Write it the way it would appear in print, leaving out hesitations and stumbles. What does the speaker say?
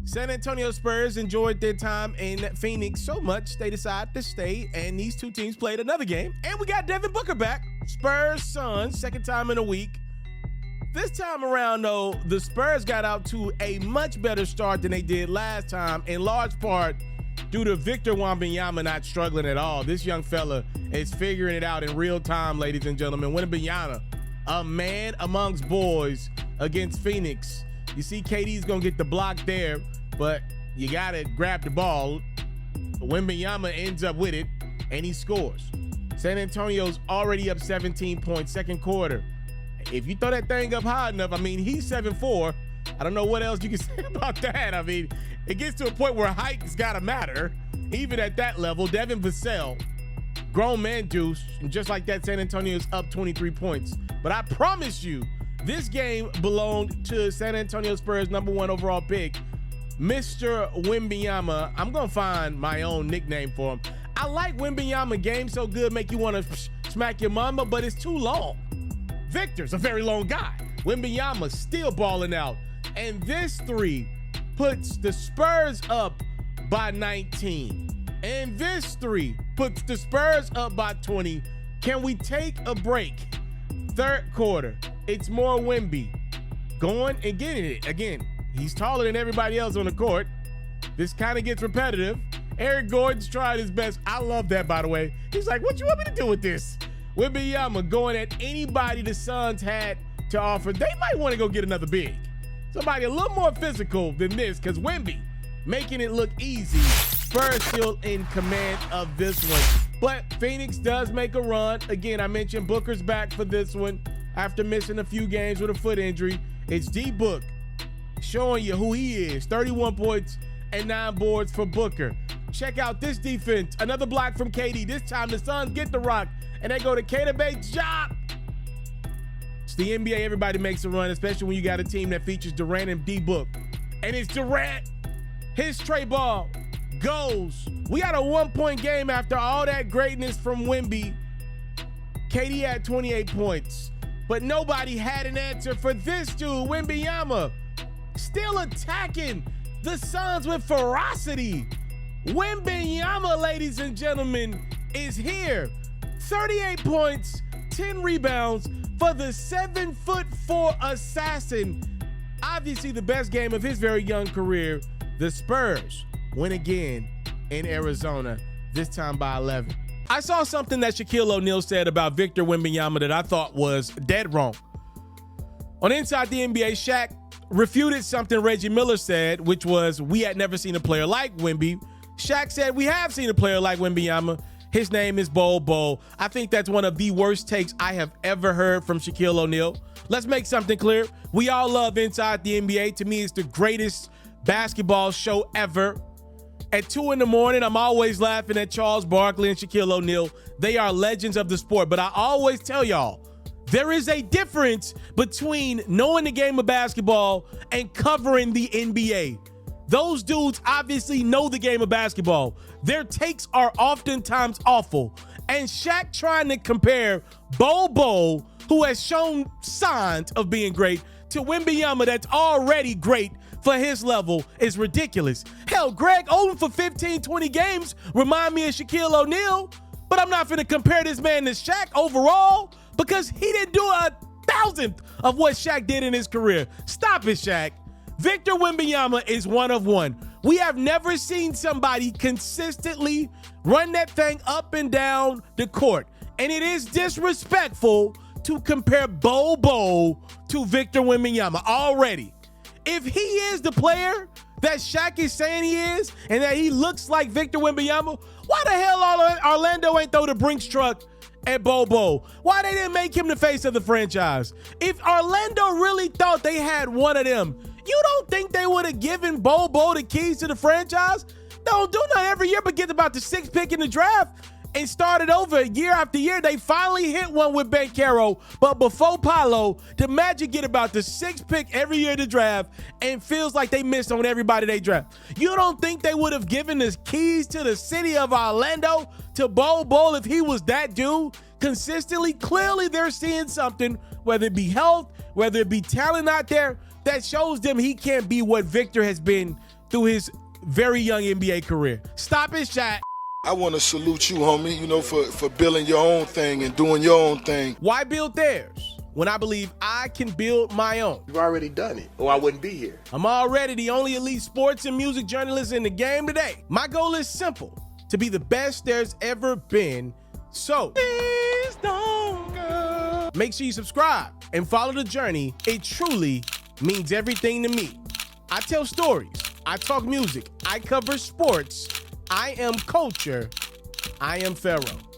San Antonio Spurs enjoyed their time in Phoenix so much they decided to stay, and these two teams played another game, and we got Devin Booker back. Spurs Suns, second time in a week. This time around, though, the Spurs got out to a much better start than they did last time, in large part due to Victor Wembanyama not struggling at all. This young fella is figuring it out in real time, ladies and gentlemen. Wembanyama, a man amongst boys against Phoenix. You see KD's going to get the block there, but you got to grab the ball. Wembanyama ends up with it, and he scores. San Antonio's already up 17 points, second quarter. If you throw that thing up high enough, I mean, he's 7'4". I don't know what else you can say about that. I mean, it gets to a point where height's got to matter, even at that level. Devin Vassell, grown man juice, and just like that, San Antonio's up 23 points. But I promise you, this game belonged to San Antonio Spurs' #1 overall pick, Mr. Wembanyama. I'm going to find my own nickname for him. I like Wembanyama. Game so good make you want to smack your mama, but it's too long. Victor's a very long guy. Wembanyama still balling out. And this three puts the Spurs up by 19. And this three puts the Spurs up by 20. Can we take a break? Third quarter. It's more Wemby going and getting it. Again, he's taller than everybody else on the court. This kind of gets repetitive. Eric Gordon's tried his best. I love that, by the way. He's like, what you want me to do with this? Wembanyama going at anybody the Suns had to offer. They might want to go get another big. Somebody a little more physical than this, because Wemby making it look easy. Spurs still in command of this one. But Phoenix does make a run. Again, I mentioned Booker's back for this one after missing a few games with a foot injury. It's D-Book showing you who he is. 31 points and 9 boards for Booker. Check out this defense. Another block from KD. This time the Suns get the rock, and they go to Keita Bates-Diop. It's the NBA. Everybody makes a run, especially when you got a team that features Durant and D-Book. And it's Durant. His stray ball goes. We got a 1-point game after all that greatness from Wemby. KD had 28 points, but nobody had an answer for this dude, Wembanyama. Still attacking the Suns with ferocity. Wembanyama, ladies and gentlemen, is here. 38 points, 10 rebounds for the 7'4" assassin. Obviously the best game of his very young career. The Spurs win again in Arizona, this time by 11. I saw something that Shaquille O'Neal said about Victor Wembanyama that I thought was dead wrong. On Inside the NBA, Shaq refuted something Reggie Miller said, which was, we had never seen a player like Wemby. Shaq said, we have seen a player like Wembanyama. His name is Bol Bol. I think that's one of the worst takes I have ever heard from Shaquille O'Neal. Let's make something clear. We all love Inside the NBA. To me, it's the greatest basketball show ever. At 2 in the morning, I'm always laughing at Charles Barkley and Shaquille O'Neal. They are legends of the sport, but I always tell y'all, there is a difference between knowing the game of basketball and covering the NBA. Those dudes obviously know the game of basketball. Their takes are oftentimes awful. And Shaq trying to compare Bol Bol, who has shown signs of being great, to Wembanyama that's already great for his level is ridiculous. Hell, Greg Oden for 15, 20 games remind me of Shaquille O'Neal, but I'm not finna compare this man to Shaq overall because he didn't do 1,000th of what Shaq did in his career. Stop it, Shaq. Victor Wembanyama is one of one. We have never seen somebody consistently run that thing up and down the court. And it is disrespectful to compare Bol Bol to Victor Wembanyama already. If he is the player that Shaq is saying he is and that he looks like Victor Wembanyama, why the hell Orlando ain't throw the Brinks truck at Bol Bol? Why they didn't make him the face of the franchise? If Orlando really thought they had one of them, you don't think they would have given Bol Bol the keys to the franchise? They don't do nothing every year but get about the 6th pick in the draft and started over year after year. They finally hit one with Banchero, but before Paolo, the Magic get about the 6th pick every year to draft and feels like they missed on everybody they draft. You don't think they would have given the keys to the city of Orlando to Bol Bol if he was that dude consistently? Clearly they're seeing something, whether it be health, whether it be talent out there, that shows them he can't be what Victor has been through his very young NBA career. Stop it, Shaq. I want to salute you, homie, you know, for building your own thing and doing your own thing. Why build theirs when I believe I can build my own? You've already done it, or I wouldn't be here. I'm already the only elite sports and music journalist in the game today. My goal is simple, to be the best there's ever been. So, please don't go. Make sure you subscribe and follow the journey. It truly means everything to me. I tell stories, I talk music, I cover sports, I am culture, I am Ferro.